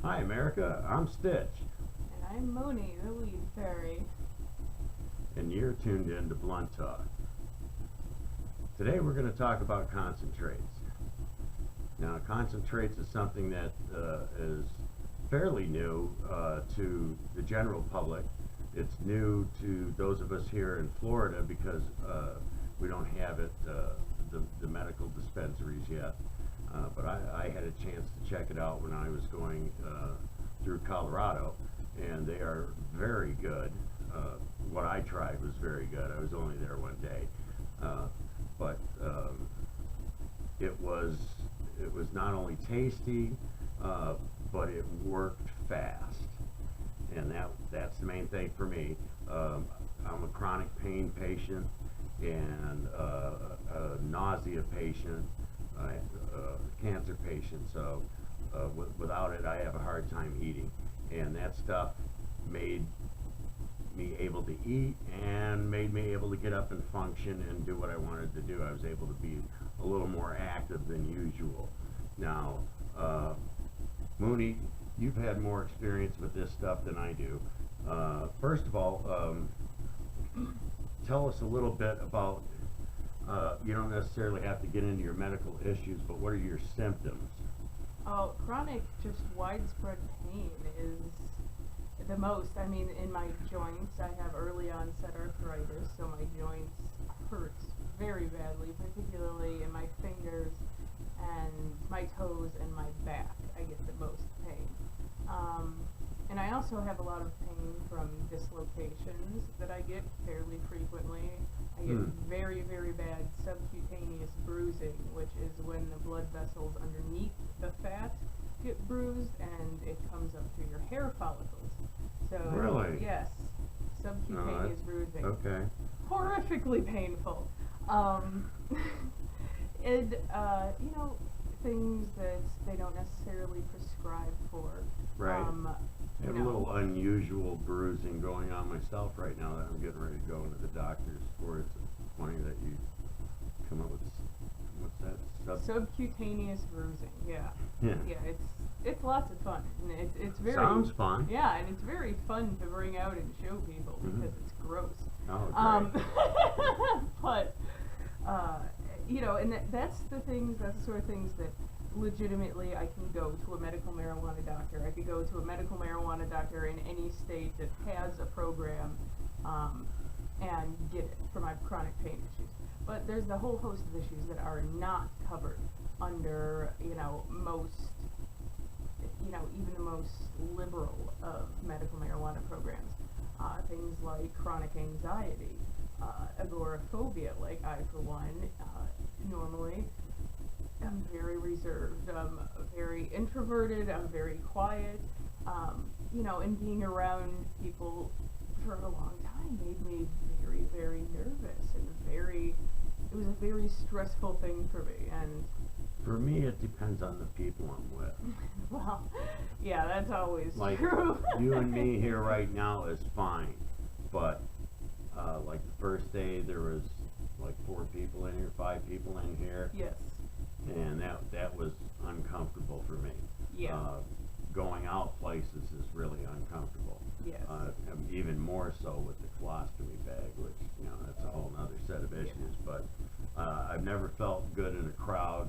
Hi, America. I'm Stitch, And I'm Moni, the lead fairy. and you're tuned in to Blunt Talk. Today we're going to talk about concentrates. Now, concentrates is something that is fairly new to the general public. It's new to those of us here in Florida because we don't have it, the medical dispensaries yet. But I had a chance to check it out when I was going through Colorado, and they are very good. What I tried was very good. I was only there one day, but it was not only tasty, but it worked fast, and that's the main thing for me. I'm a chronic pain patient and a nausea patient, cancer patient, so without it I have a hard time eating, and that stuff made me able to eat and made me able to get up and function and do what I wanted to do. I was able to be a little more active than usual. Now, Mooney, you've had more experience with this stuff than I do. First of all, tell us a little bit about, you don't necessarily have to get into your medical issues, but what are your symptoms? Oh, chronic, just widespread pain is the most. I mean, in my joints, I have early onset arthritis, so my joints hurt very badly, particularly in my fingers and my toes and my back. I get the most pain. And I also have a lot of pain from dislocations that I get fairly frequently. I get very, very bad subcutaneous bruising, which is when the blood vessels underneath the fat get bruised and it comes up through your hair follicles. So, Really? yes, subcutaneous bruising. Okay. Horrifically painful. And, things that they don't necessarily prescribe for. Right. I have a know. little unusual bruising going on myself right now that I'm getting ready to go into the doctor's for. It's funny that you come up with, what's that? Subcutaneous bruising, yeah. Yeah. Yeah, it's lots of fun. And it's very Sounds fun. Yeah, and it's very fun to bring out and show people because it's gross. Oh, great. But and that's the sort of things that legitimately I can go to a medical marijuana doctor. I could go to a medical marijuana doctor in any state that has a program and get it for my chronic pain issues. But there's the whole host of issues that are not covered under, most, even the most liberal of medical marijuana programs. Things like chronic anxiety, agoraphobia, like I, for one, normally am very reserved. I'm very introverted, I'm very quiet, and being around people for a long time made me very, very nervous and it was a very stressful thing for me. And For me, it depends on the people I'm with. well, yeah, that's always Like, true. you and me here right now is fine, but like the first day there was like 4 people in here, 5 people in here, Yes. and that was uncomfortable for me. Yeah. Going out places is really uncomfortable. Yes. And even more so with the colostomy bag, which, that's a whole other set of issues. But I've never felt good in a crowd.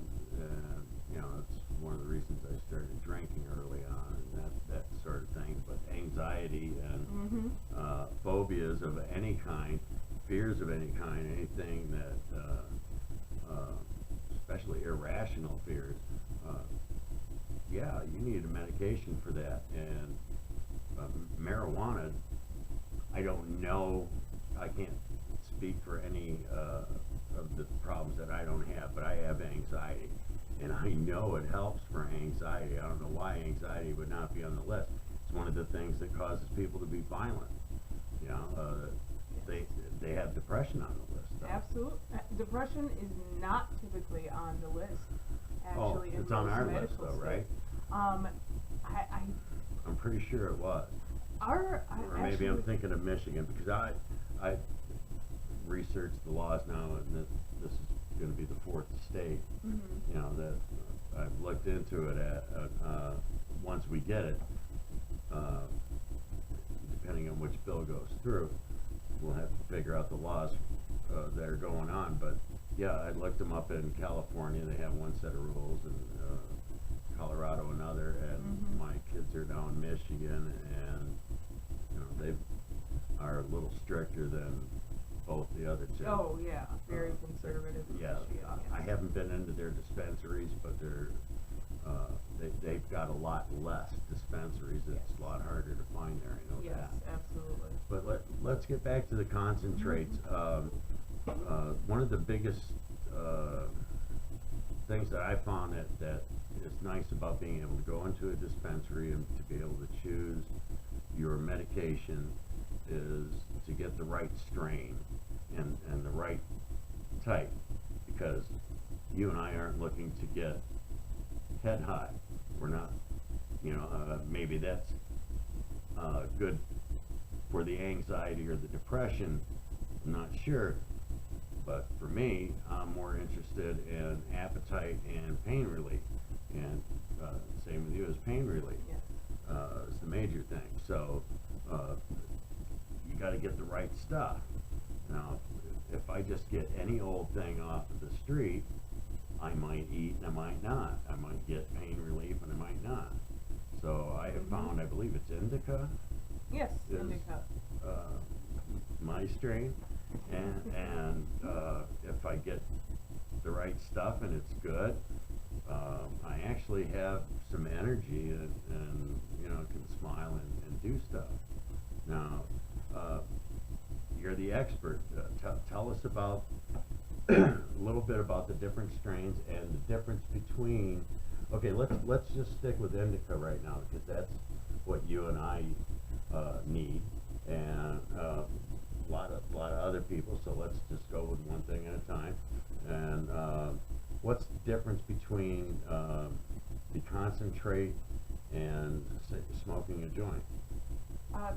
It's one of the reasons I started drinking early on, and that sort of thing. But anxiety and phobias of any kind, fears of any kind, anything that, especially irrational fears, yeah, you need a medication for that. And marijuana, I don't know, I can't speak for any of the problems that I don't have, but I have anxiety, and I know it helps for anxiety. I don't know why anxiety would not be on the list. It's one of the things that causes people to be violent. They have depression on the list, though. Absolutely. Depression is not typically on the list. Actually, it's on our list, though, right? I'm pretty sure it was. Or Maybe I'm thinking of Michigan, because I researched the laws now, and this is going to be the 4th state. That I've looked into it at. One once we get it, depending on which bill goes through, we'll have to figure out the laws that are going on. But yeah, I looked them up in California. They have one set of rules, and Colorado another, and my kids are now in Michigan, and you know they are a little stricter than both the other two. Oh yeah, very conservative. In Yeah, Michigan, I haven't been into their dispensaries, but they've got a lot less dispensaries. It's a lot harder to find there. I know yes, that. absolutely. But let's get back to the concentrates. One of the biggest things that I found that is nice about being able to go into a dispensary and to be able to choose your medication is to get the right strain and the right type, because you and I aren't looking to get head high. We're not, you know, maybe that's good for the anxiety or the depression, I'm not sure, but for me, I'm more interested in appetite and pain relief, and same with you as pain relief. Yes. Is the major thing. So you got to get the right stuff. Now, if I just get any old thing off of the street, I might eat and I might not. I might get pain relief and I might not. So I have found, I believe it's indica. Yes, is, indica. My strain, and if I get the right stuff and it's good, I actually have some energy and you know, can smile and do stuff. Now, you're the expert. Tell us about a little bit about the different strains and the difference between. Okay, let's just stick with indica right now, because that's what you and I need, and a lot of other people. So let's just go with one thing at a time. And what's the difference between the concentrate and say, smoking a joint?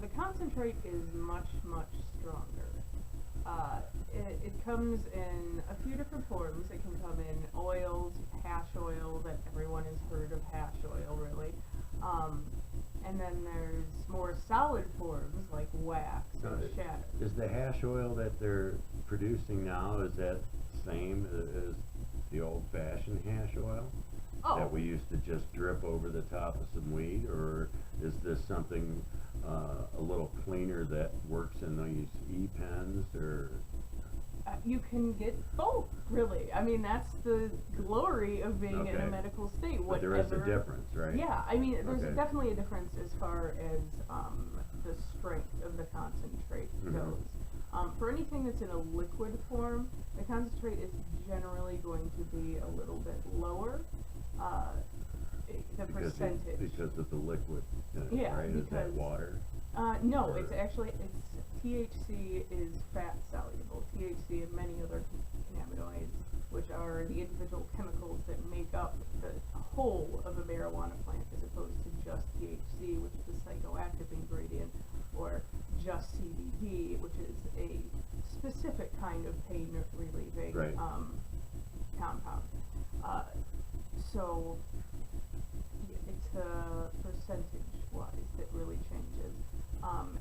The concentrate is much, much stronger. It comes in a few different forms. It can come in oils, hash oil, that everyone has heard of hash oil, really. And then there's more solid forms like wax and shatter. Is the hash oil that they're producing now, is that same as the old-fashioned hash oil? Oh. That we used to just drip over the top of some weed, or is this something a little cleaner that works in these e-pens, or? You can get both, really. I mean, that's the glory of being in a medical state. But there is a difference, right? Yeah, I mean, there's definitely a difference as far as the strength of the concentrate goes. For anything that's in a liquid form, the concentrate is generally going to be a little bit lower. The percentage. Because of the liquid, right? Is that water? No, or it's actually, THC is fat soluble. THC and many other cannabinoids, which are the individual chemicals that make up the whole of a marijuana plant, as opposed to just THC, which is a psychoactive ingredient, or just CBD, which is a specific kind of pain relieving compound. So it's the percentage-wise that really changes.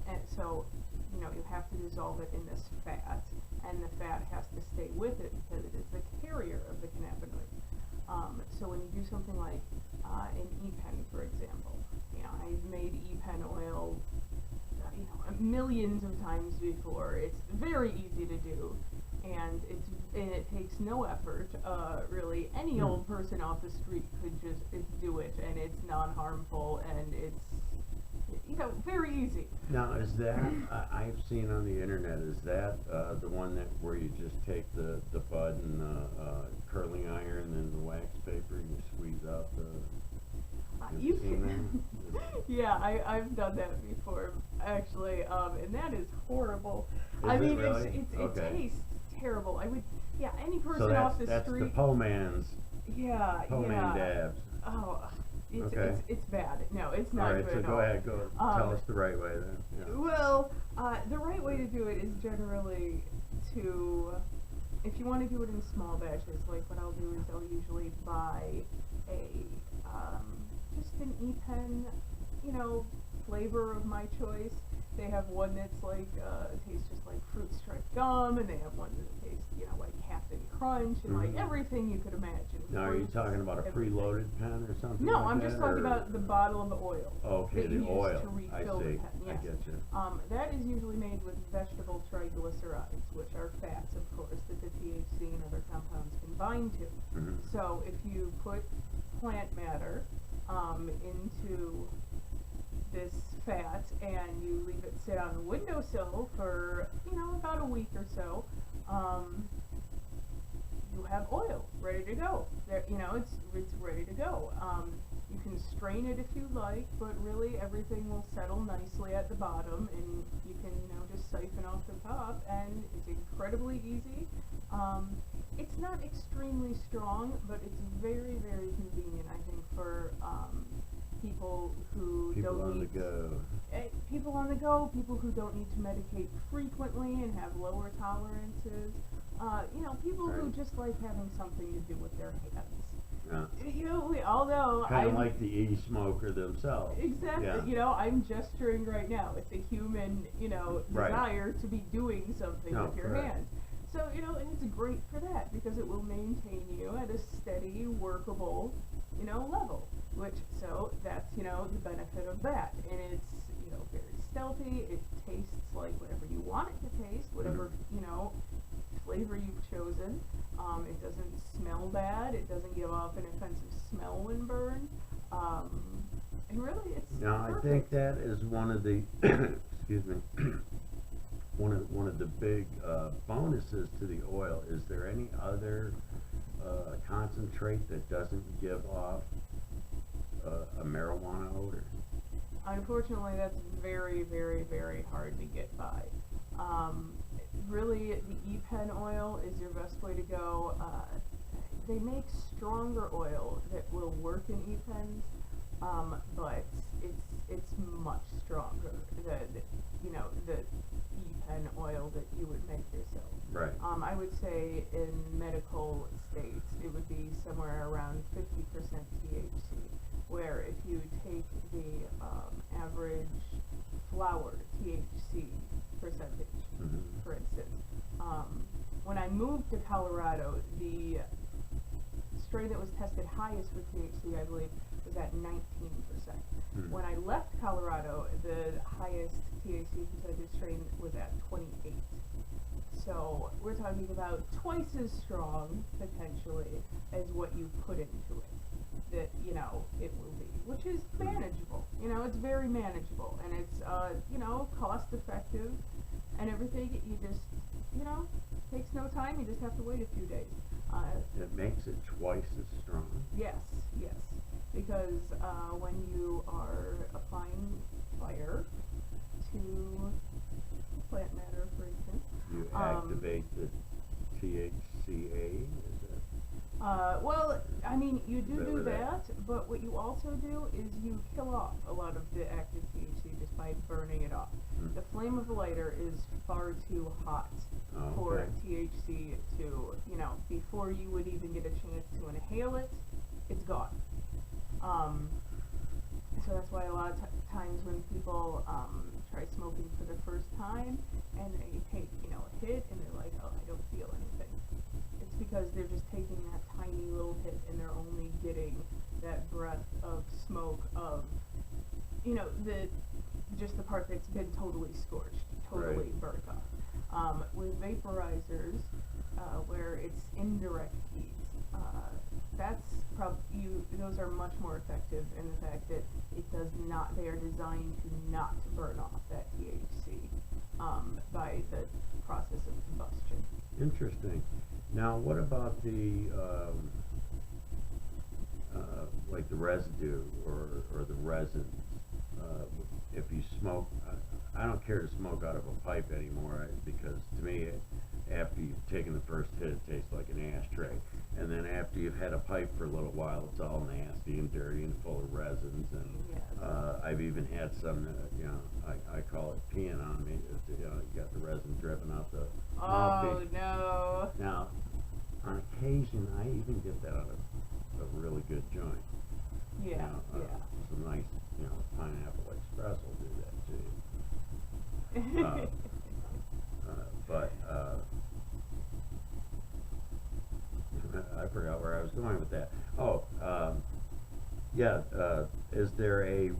And so, you know, you have to dissolve it in this fat, and the fat has to stay with it because it is the carrier of the cannabinoids. So when you do something like an e-pen, for example, you know, I've made e-pen oil, you know, millions of times before. It's very easy to do, and it takes no effort. Really, any old person off the street could just do it, and it's non-harmful, and it's, you know, very easy. Now, is that I've seen on the internet? Is that the one that where you just take the bud and the curling iron and the wax paper and you squeeze out the? You can. Yeah, I've done that before, actually, and that is horrible. I mean, really? it tastes terrible. I would, yeah, any person so off the that's street. That's the po-man's. Yeah, po-man dabs. Oh, Okay. It's bad. No, it's not All right, good so at go all. ahead, tell us the right way then. Yeah. Well, the right way to do it is generally to, if you want to do it in small batches, like what I'll do is I'll usually buy just an e-pen, you know, flavor of my choice. They have one that's like, tastes just like fruit striped gum, and they have one that tastes, you know, like Captain Crunch, and like everything you could imagine. Now, are you Fruits, talking about a everything. preloaded pen or something No, like I'm that, just talking or- about the bottle of oil. Okay, that the you use oil. to refill I see. the pen. Yes. I get you. That is usually made with vegetable triglycerides, which are fats, of course, that the THC and other compounds can bind to. So if you put plant matter into this fat and you leave it sit on the windowsill for, you know, about a week or so, you have oil ready to go. There, you know, it's ready to go. You can strain it if you like, but really everything will settle nicely at the bottom, and you can, you know, just siphon off the top, and it's incredibly easy. It's not extremely strong, but it's very, very convenient, I think, for people who People don't on need the go. People on the go, people who don't need to medicate frequently and have lower tolerances. You know, people who Right. just like having something to do with their hands. Yeah. You know, we all know Kind of I'm like the e-smoker themselves. exactly. Yeah. You know, I'm gesturing right now. It's a human, you know, Right. desire to be doing something No, with your correct. hands. So, you know, and it's great for that because it will maintain you at a steady, workable, you know, level. So that's, you know, the benefit of that. And it's, you know, very stealthy. It tastes like whatever you want it to taste, whatever, you know, flavor you've chosen. It doesn't smell bad. It doesn't give off an offensive smell when burned. And really, it's Now, I perfect. think that is one of the, excuse me, one of the big bonuses to the oil. Is there any other concentrate that doesn't give off a marijuana odor? Unfortunately, that's very, very, very hard to get by. Really, the e-pen oil is your best way to go. They make stronger oil that will work in e-pens, but it's much stronger than, you know, the e-pen oil that you would make yourself. Right. I would say in medical states it would be somewhere around 50% THC, where if you take the average flower THC percentage, for instance, when I moved to Colorado, the strain that was tested highest for THC, I believe, was at 19%. When I left Colorado, the highest THC percentage strain was at 28. So we're talking about twice as strong, potentially, as what you put into it. That, you know, it will be, which is manageable. You know, it's very manageable, and it's, you know, cost effective, and everything. You just, you know, takes no time. You just have to wait a few days. It makes it twice as strong. Yes, because when you are applying fire to plant matter, for instance, You activate the THCA, is it? well, I mean, you Is that do where that, but what you also do is you kill off a lot of the active THC just by burning it off. The flame of the lighter is far too hot Oh, for okay. THC to, you know, before you would even get a chance to inhale it, it's gone. So that's why a lot of times when people try smoking for the first time and they take, you know, a hit and they're like, oh, I don't feel anything. It's because they're just taking that tiny little hit and they're only getting that breath of smoke of, you know, just the part that's been totally scorched, totally burnt off. With vaporizers, where it's indirect heat, those are much more effective in the fact that they are designed to not burn off that THC by the process of combustion. Interesting. Now, what about the like the residue or the resins? If you smoke, I don't care to smoke out of a pipe anymore because to me, after you've taken the first hit, it tastes like an ashtray. And then after you've had a pipe for a little while, it's all nasty and dirty and full of resins. And Yes. I've even had some, you know, I call it peeing on me. You know, you got the resin dripping out the Oh mouthpiece. no. Now, on occasion, I even get that out of a really good joint. Yeah, You know, yeah. some nice, pineapple express will do that to you. But I forgot where I was going with that. Oh, yeah. Is there a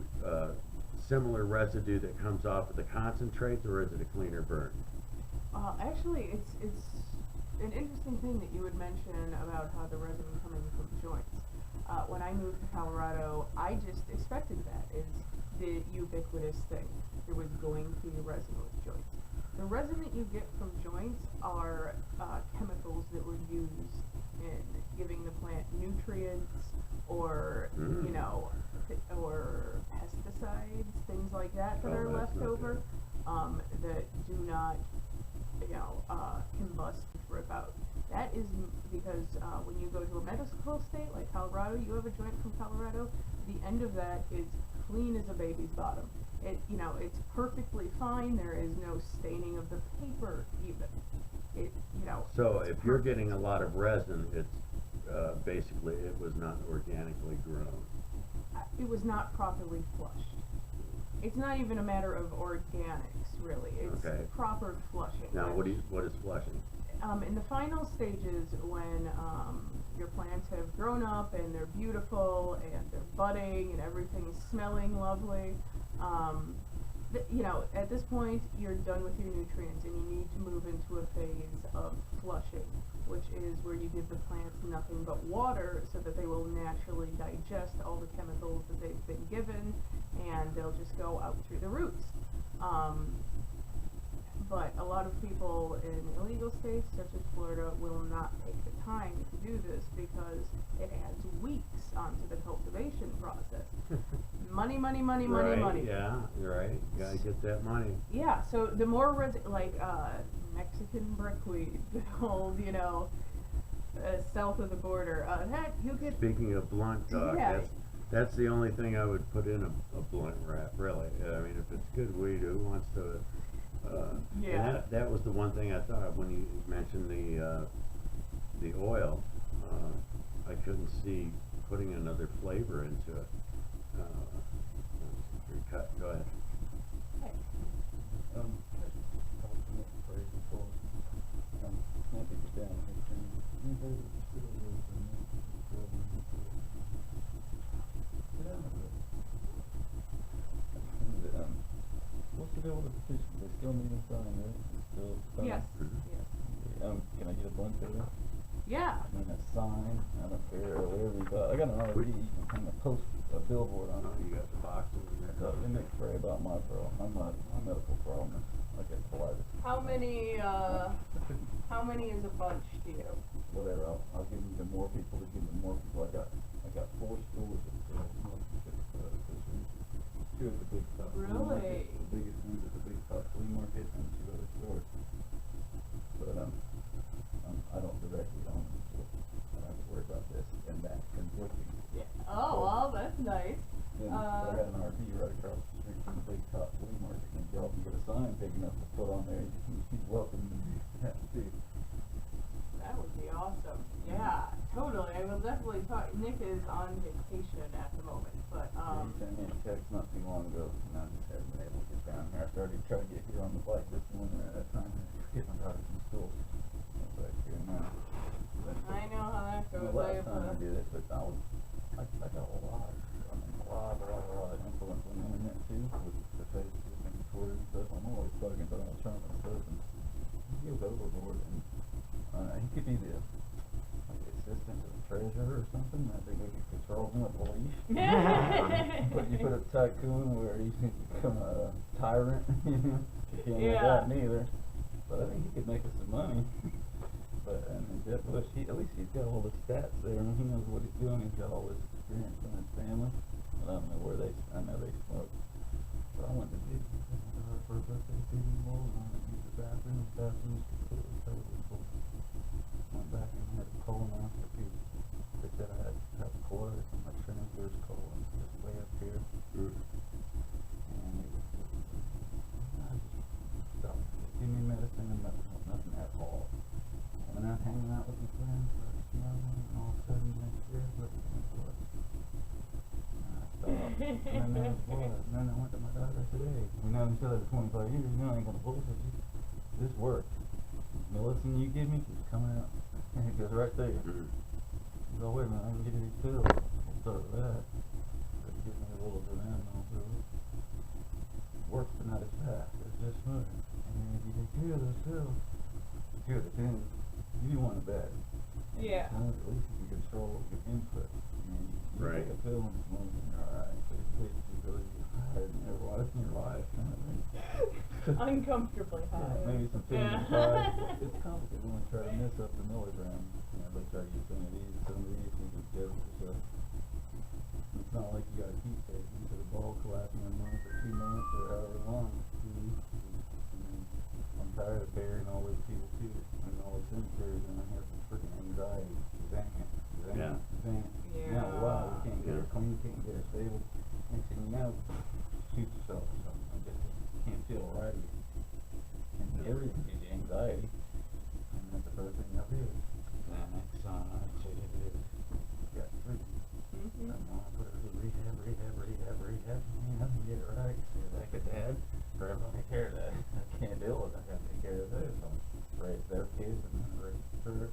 similar residue that comes off of the concentrates, or is it a cleaner burn? Actually, it's an interesting thing that you would mention about how the resin coming from joints. When I moved to Colorado, I just expected that is the ubiquitous thing. There was going to be resin with joints. The resin that you get from joints are chemicals that were used in giving the plant nutrients or, or pesticides, things like that are that's left not over, that do not, combust, rip out. That is because when you go to a medical state like Colorado, you have a joint from Colorado, the end of that is clean as a baby's bottom. It's perfectly fine. There is no staining of the paper even. So if you're getting a lot of resin, it's basically it was not organically grown. It was not properly flushed. It's not even a matter of organics, really. It's Okay. proper flushing. Now, what is flushing? In the final stages, when your plants have grown up and they're beautiful and they're budding and everything's smelling lovely, at this point you're done with your nutrients and you need to move into a phase of flushing, which is where you give the plants nothing but water so that they will naturally digest all the chemicals that they've been given, and they'll just go out through the roots. But a lot of people in illegal states, such as Florida, will not take the time to do this because it adds weeks onto the cultivation process. Money, money, money, money, money. Yeah, you're right. You gotta get that money. Yeah, so the more Mexican brickweed, the whole, south of the border, that you get. Speaking of blunt talk, Yeah. that's the only thing I would put in a blunt wrap, really. I mean, if it's good weed, who wants to? Yeah. And that was the one thing I thought of when you mentioned the oil. I couldn't see putting another flavor into it. Cut. Go ahead. Hey. What's the deal with the petition? They still need a sign, right? Still sign? Yes. Mhm. Yes. Can I get a bunch of them? Yeah. I mean, a sign, I don't care, or whatever you got. I got an RV, you can kind of post a billboard on Oh, it. you got the boxes in there. Let me pray about my problem. My medical problem is I get colitis. How many is a bunch to you? Whatever, I'll give them to more people to give them more people. I got 4 stores that sell two of the big top flea Really? markets. The biggest ones are the big top flea market and 2 other stores. But I don't directly own them, so I don't have to worry about this and that conflicting. Yeah. Oh, well, that's nice. Then I got an RV right across the street from the big top flea market, and if y'all can get a sign big enough to put on there, he's welcome to do that too. That would be awesome. Yeah, totally. I will definitely talk. Nick is on vacation at the moment, but He sent me a text not too long ago, and I just haven't been able to get down here. I started trying to get here on the bike this morning at that time, getting my daughter from school. I was back here now. I know how that goes. A lot of time I did it, but I got a lot of influence on the internet too, with the Facebook and Twitter and stuff. I'm always bugging Donald Trump and stuff, and he goes overboard, and he could be the assistant to the treasurer or something. I think we could control him at police. But you put a tycoon where he can become a tyrant, you can't have that neither. But I think he could make us some money. But Jeb Bush, at least he's got all the stats there, and he knows what he's doing. He's got all this experience in his family. But I don't know where I know they smoke. So I went to do for a birthday TV bowl, and I went to use the bathroom. The bathroom's completely totally full. Went back and had a colonoscopy. They said I had to have colitis on my transverse colon, just way up here. Mm. And it was I just stopped. Give me medicine and nothing at all. And I'm hanging out with my friends, smelling, and all of a sudden next year, looking at what? And I stopped. And then what? And then I went to my doctor. I said, hey, we know each other for 25 years. You know I ain't gonna bullshit you. This works. Medicine you give me keeps coming out. And it goes right there. Mm. You go, wait a minute, I can give you these pills. We'll start with that. But give me a little bit of animal pills. Works, but not as fast. It's just smoother. And then if you take 2 of those pills, 2 of the 10, you want it bad. And Yeah. at least you can control your input. I mean, you Right. take a pill and it's one thing, you're alright. But it takes the ability to hide in your life kind of thing. Uncomfortably high. Yeah, maybe some Yeah. 10 it's complicated when you try to mess up the milligram. You know, they try to get some of these, you can get yourself. It's not like you gotta keep taking to the ball collapsing a month or 2 months or however long. I mean, I'm tired of burying all these people too, and all these cemeteries, and I have some freaking anxiety. Yeah. Now, wow, you can't get Yeah. her clean, can't get her stable. Next thing you know, shoot yourself or something. I just can't feel right. And everything gives you anxiety. And that's the first thing I do. Xanax, got 3. Mhm. I put her through rehab. I can get it right. See, like a dad, grandma, take care of that. I can't deal with it. I gotta take care of this. So raise their kids and then raise her.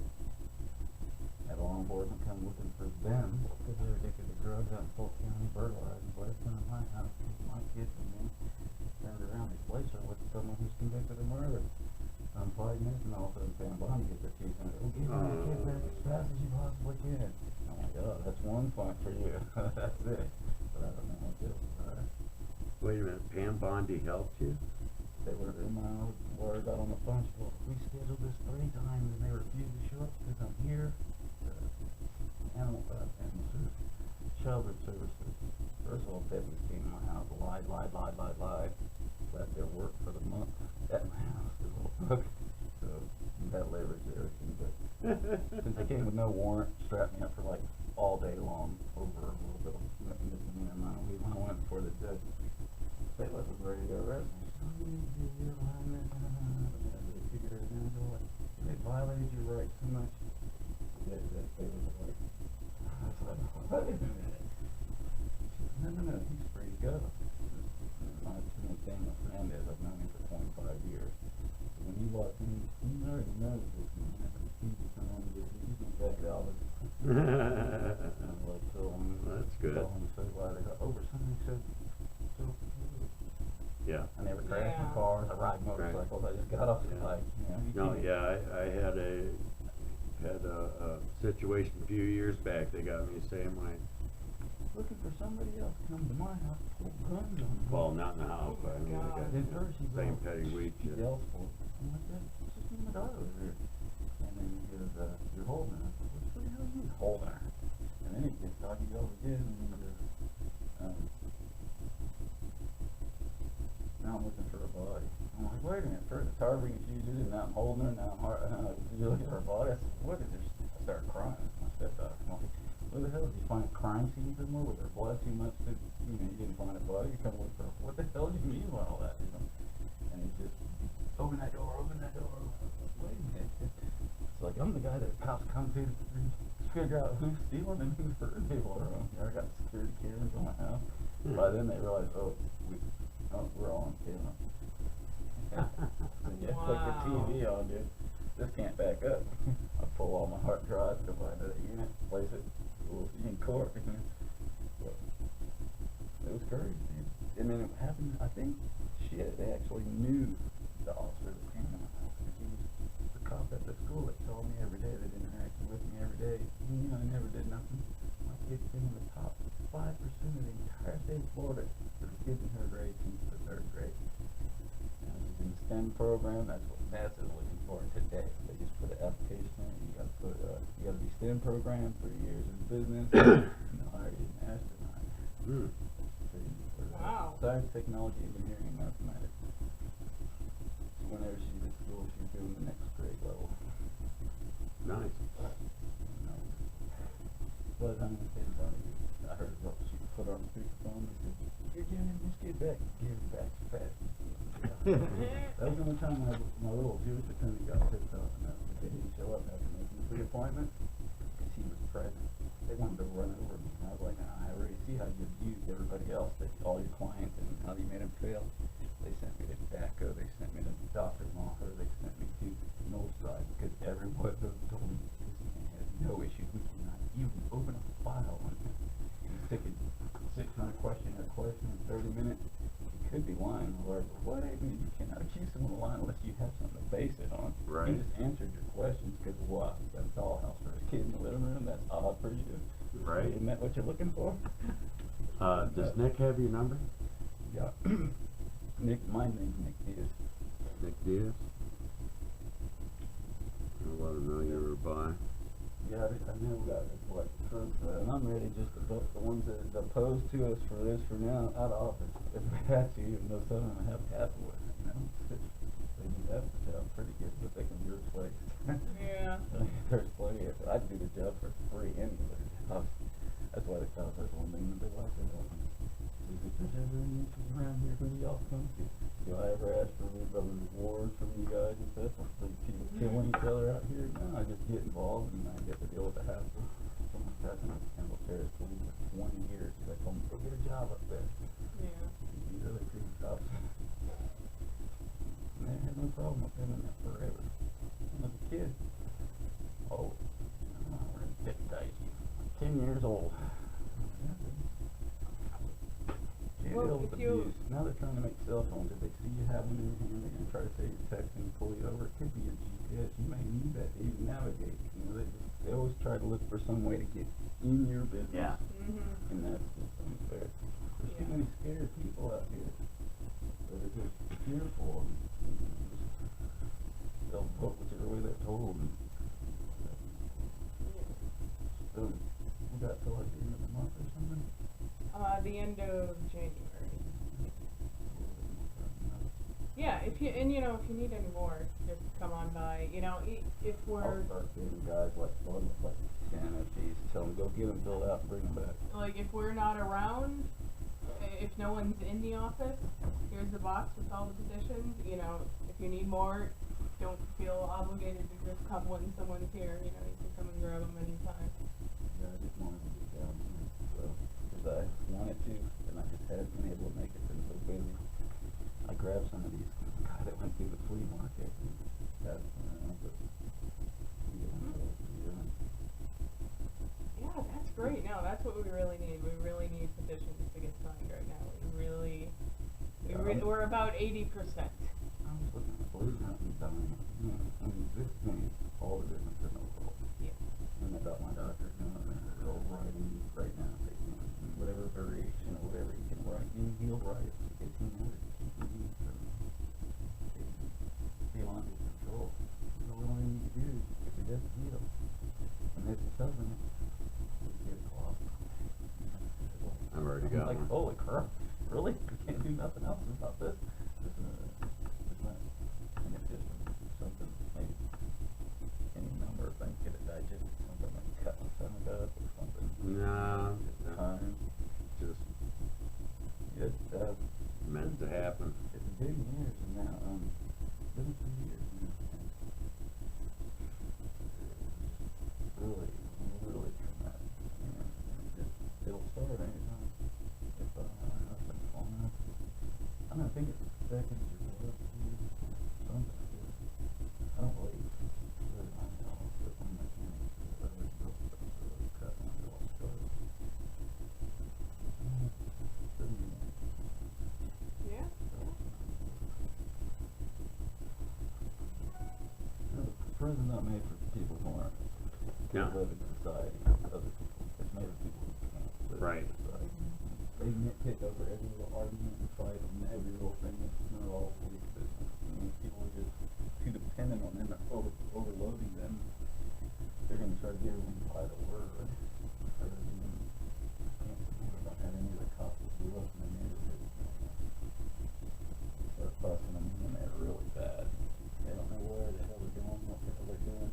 Have law enforcement come looking for them because they're addicted to drugs out in Polk County, burglarizing, blasting in my house, taking my kids from me, turned around, replaced her with someone who's convicted of murder. I'm fighting this, and all of a sudden Sam Bond gets their teeth in it. Oh, get my kid back as fast as you possibly can. I'm like, oh, that's one point for you. That's it. But I don't know what else is there. Wait a minute, Pam Bondi helped you? They were in my lawyer got on the phone. She goes, we scheduled this 3 times, and they refused to show up because I'm here. Animal service, shelter services. First of all, deputies came to my house, lied. Left their work for the month at my house. The little book. So that leverage everything. But since they came with no warrant, strapped me up for like all day long over a little bit of misdemeanor amount of weed when I went before the judge. They wasn't ready to arrest me. So they figured it out. They violated your rights so much that they was like, I was like, wait a minute. She said, no, he's free to go. My name's Daniel Fernandez. I've known him for 25 years. So when you walk in, he already knows what's going to happen. He's just going to get he's going to back it out. And I'm like, so I'm That's good. telling him so why they got over something so Yeah. I never crashed my cars. I ride motorcycles. I just got off the bike. You know, No, yeah, I had a situation a few years back. They got me saying looking for somebody else to come to my house, pull guns on me. well, not in the house, but I mean, God. they Then got first she same goes, petty weed she shit. yells for it. I'm like, that's just me and my daughter was here. And then he goes, you're holding her. I said, what the hell are you holding her? And then he gets talking, he goes again, and he goes, now I'm looking for a body. I'm like, wait a minute, first it's hard being accused, and now I'm holding her, now I'm hard, you're looking for a body? I said, what is this? I started crying. My stepdaughter. I'm like, where the hell did you find a crime scene somewhere with her blood too much to, you know, you didn't find a body, you come look for her. What the hell do you mean by all that, you know? And he just, open that door. Wait a minute. It's like, I'm the guy that the cops come to figure out who's stealing and who's hurting people around here. I got security cameras on my house. By then they realized, we're all on camera. So you click the TV on, dude. This can't back up. I pull all my hard drives, go find a unit, place it, we'll see you in court. But it was crazy, dude. I mean, it happened, I think, they actually knew the officer that came to my house. He was the cop at the school that saw me every day, that interacted with me every day. You know, I never did nothing. My kid's been in the top 5% of the entire state of Florida for the kids in her grade since the 3rd grade. And it was in the STEM program. That's what NASA is looking for today. They just put an application in. You got to be STEM program, 3 years in business, and they'll hire you as an astronaut. Hmm. Wow. Science, technology, engineering, and mathematics. So whenever she's at school, she's doing the next grade level. Nice. But I'm gonna say funny. I heard what she put on the speakerphone. He said, "You're giving him this kid back. Give it back fast." That was the only time my little Jewish attorney got pissed off enough. They didn't show up after making the pre-appointment because he was present. they wanted to run over me. And I was like, nah, I already see how you abused everybody else, that all your clients, and how you made them fail. They sent me to DACA, they sent me to Dr. Maher, they sent me to Northside, because everyone of them told me this man has no issues. We cannot even open up a file on him. He's taking 600 question in 30 minutes. He could be lying, or what? I mean, you cannot accuse someone of lying unless you have something to base it on. Right. He just answered your questions because what? He's got a dollhouse for his kid in the living room. That's odd for you. Right. Isn't that what you're looking for? Does Nick have your number? Yeah. Nick, my name's Nick Diaz. Nick Diaz? I'll let him know you were by. Yeah, I know that. What? And I'm ready just to vote the ones that opposed to us for this for now out of office. If we had to, even though some of them have half of it, you know. They do have to sound pretty good, but they can be replaced. Yeah. There's plenty of I'd do the job for free anyway. That's why they thought that's one thing that they like about me. If there's ever any issues around here, who do y'all come to? Do I ever ask for rewards from you guys and stuff? For people killing each other out here? No, I just get involved and I get to deal with the hassle. So my cousin was Campbell Terrace for 20 years. I told him, go get a job up there. Yeah. These other creepy cops. And they had no problem with doing that forever. And as a kid, oh, I'm ready to deputize you. 10 years old. Well, Deal with if you- abuse. Now they're trying to make cell phones. If they see you have one in your hand, they're going to try to say you're texting, pull you over. It could be your GPS. You may need that to even navigate. You know, they always try to look for some way to get in your business. Yeah. Mm-hmm. And that's just unfair. There's too Yeah. many scared people out here that are just fearful and they'll vote whichever way they're told. And, so, we got till like the end of the month or something. The end of January. Yeah, if you need any more, just come on by. You know, if I'll we're start getting guys like Cannabis, tell them go get them filled out and bring them back. like if we're not around, if no one's in the office, here's the box with all the petitions. You know, if you need more, don't feel obligated to just come when someone's here. You know, you can come and grab them anytime. Yeah, I just wanted to get down there, so, because I wanted to, and I just hadn't been able to make it, been so busy. I grabbed some of these, guy that went through the flea market, and had, but, Yeah, that's great. No, that's what we really need. We really need petitions to get signed right now. We're about 80%. I was looking at flea hunting time, you know, I mean, this thing, all the difference in the world. Yeah. And I got my doctor doing they'll writing right now, whatever variation or whatever he can write, he'll write it because he knows it keeps me from beyond his control. So what all you need to do is if it doesn't heal, and there's a supplement, just get a cloth. I've already I'm got like, one. holy crap, really? You can't do nothing else about this? It's not, and it's just something, maybe any number of things get it digested, something like cut my stomach up or something. No, Just time. just It's, meant to happen. it's been years now, been 2 years now. And really, really traumatic. And it'll start anytime. If, I've been long enough. I don't think it's seconds or what, something. I don't believe really my health, but I'm a mechanic, so I was built up to really cut when it all started. Yeah. The prison's not made for people who aren't Yeah. live in society with other people. It's made for people who can't live Right. in society. They nitpick over every little argument and fight and every little thing. It's not all police business. I mean, people are just too dependent on them, overloading them. They're going to try to get everyone by the word. Rather than, can't believe I don't have any of the cops that grew up in the neighborhood. Start fussing them when they're really bad. They don't know where the hell they're going, what the hell they're doing.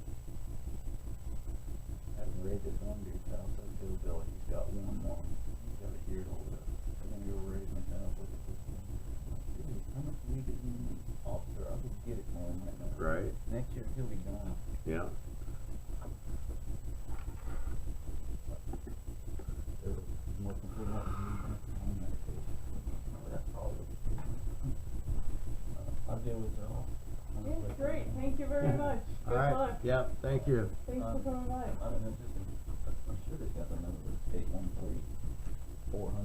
I've read this one dude's house, that hillbilly. He's got one. He's got a year to live. They're going to go raise him deal with y'all. Yeah, great, thank you very much. All Good right. luck. Yep. Thank you. Thanks for coming by. I don't know, I'm sure they got the number, it's 813-400-4769.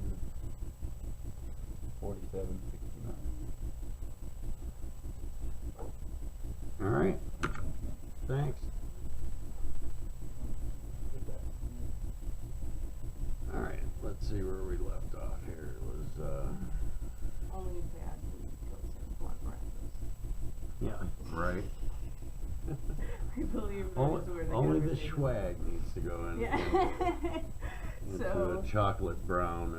All right. Thanks. All right. Let's see where we left off here. It was Only bad weed goes in blunt branches. yeah. Right. I believe that Only, is where the only the conversation- swag needs to go in. Yeah. Into So- a chocolate brown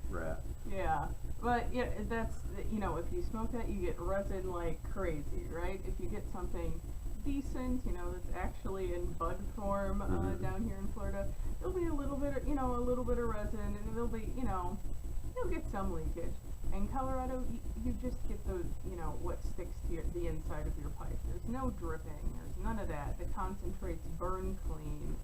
rat. Yeah, but yeah, that's, you know, if you smoke that, you get resin like crazy, right? If you get something decent, you know, that's actually in bud form Mhm. down here in Florida, there'll be a little bit of, you know, a little bit of resin, and there'll be, you know, you'll get some leakage. In Colorado, you just get those, you know, what sticks to the inside of your pipe. There's no dripping. There's none of that. The concentrates burn clean,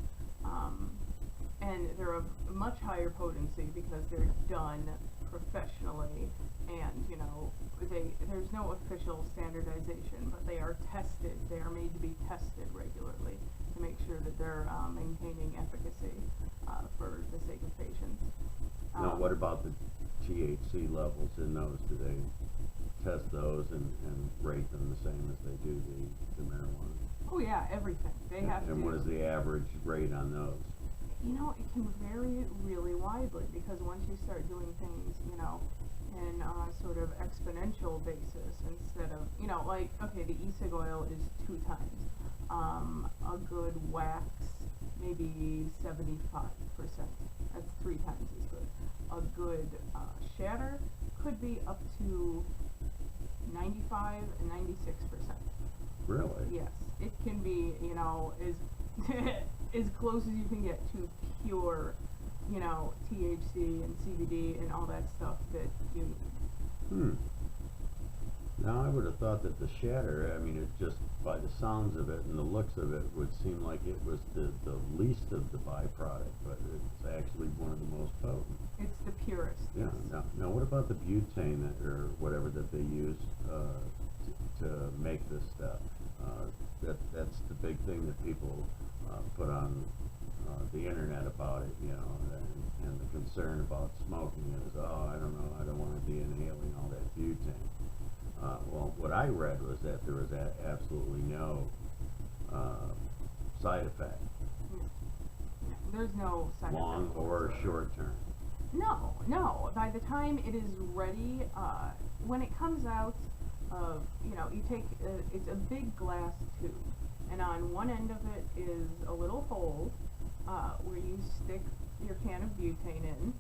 and they're of much higher potency because they're done professionally, and you know, there's no official standardization, but they are tested. They are made to be tested regularly to make sure that they're maintaining efficacy for the sake of patients. Now, what about the THC levels in those? Do they test those and rate them the same as they do the marijuana? Oh yeah, everything. They have to. And what is the average rate on those? You know, it can vary really widely because once you start doing things, you know, in a sort of exponential basis instead of, you know, like, okay, the e-cig oil is 2 times. A good wax, maybe 75%. That's 3 times as good. A good shatter could be up to 95 and 96%. Really? Yes, it can be, you know, as close as you can get to pure, you know, THC and CBD and all that stuff that you need. Now, I would have thought that the shatter, I mean, it just, by the sounds of it and the looks of it, would seem like it was the least of the byproduct, but it's actually one of the most potent. It's the purest. Yeah. Yes. Now, what about the butane or whatever that they use to make this stuff? That's the big thing that people put on the internet about it, you know, and the concern about smoking is, oh, I don't know, I don't want to be inhaling all that butane. Well, what I read was that there was absolutely no side effect, Yeah. There's no side long effects or whatsoever. short term. No. By the time it is ready, when it comes out of, you know, you take, it's a big glass tube, and on one end of it is a little hole where you stick your can of butane in,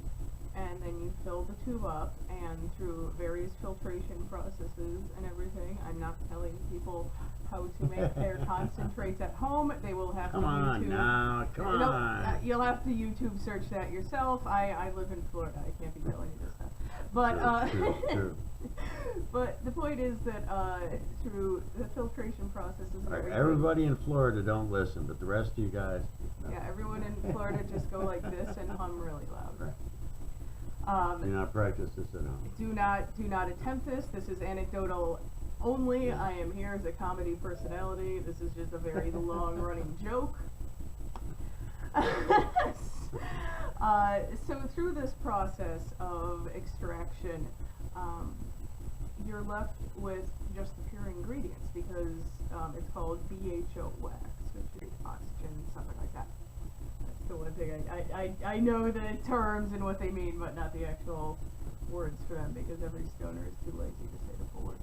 and then you fill the tube up, and through various filtration processes and everything, I'm not telling people how to make their concentrates at home. They will have Come to on YouTube. now, come No, on. you'll have to YouTube search that yourself. I live in Florida. I can't be telling you this stuff. But True. but the point is that through the filtration processes and All right, everything. everybody in Florida don't listen, but the rest of you guys. No. Yeah, everyone in Florida just go like this and hum really loud. Right. Do not practice this at home. Do not attempt this. This is anecdotal only. I am here as a comedy personality. This is just a very long running joke. So through this process of extraction, you're left with just the pure ingredients because it's called BHO wax, which is oxygen, something like that. That's the one thing I know the terms and what they mean, but not the actual words for them because every stoner is too lazy to say the full word.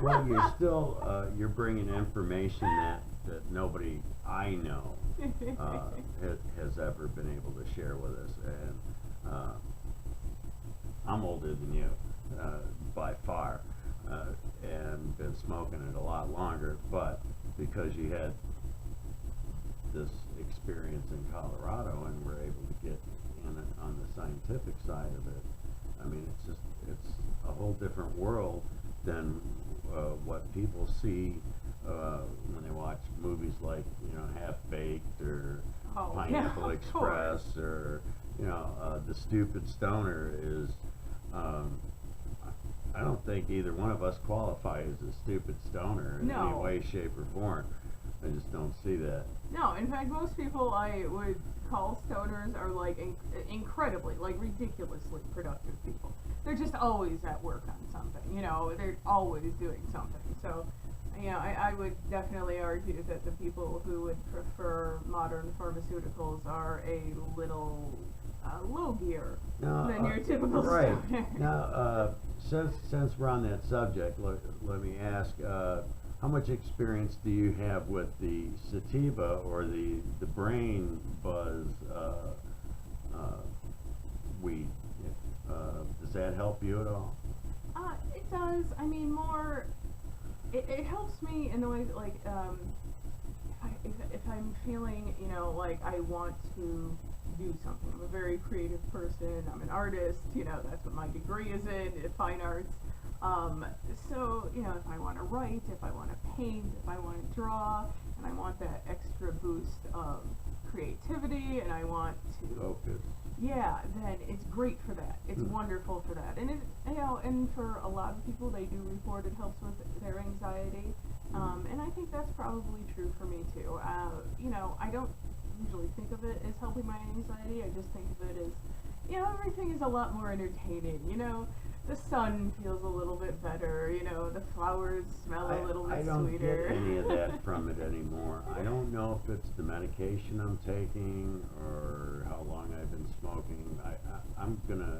Well, you're still you're bringing information that nobody I know has ever been able to share with us, and I'm older than you by far, and been smoking it a lot longer. But because you had this experience in Colorado and were able to get in on the scientific side of it, I mean, it's a whole different world than what people see when they watch movies like, you know, Half Baked or Pineapple of Express course. or, you know, The Stupid Stoner is, I don't don't think either one of us qualify as a stupid stoner in any No. way, shape, or form. I just don't see that. No, in fact, most people I would call stoners are like incredibly, like ridiculously productive people. They're just always at work on something, you know, they're always doing something. So, you know, I would definitely argue that the people who would prefer modern pharmaceuticals are a little low gear Now, than your typical right. stoner. Now, since we're on that subject, let me ask, how much experience do you have with the sativa or the brain buzz weed? Does that help you at all? It does. I mean, more. It helps me in the way that, like, if I'm feeling, you know, like I want to do something. I'm a very creative person. I'm an artist. You know, that's what my degree is in fine arts. So, you know, if I want to write, if I want to paint, if I want to draw, and I want that extra boost of creativity, and I want to Focus. yeah, then it's great for that. It's wonderful for that. And it, you know, and for a lot of people, they do report it helps with their anxiety. And I think that's probably true for me too. You know, I don't usually think of it as helping my anxiety. I just think of it as, you know, everything is a lot more entertaining. You know, the sun feels a little bit better. You know, the flowers smell a little bit I don't sweeter. get any of that from it anymore. I don't know if it's the medication I'm taking or how long I've been smoking. I'm gonna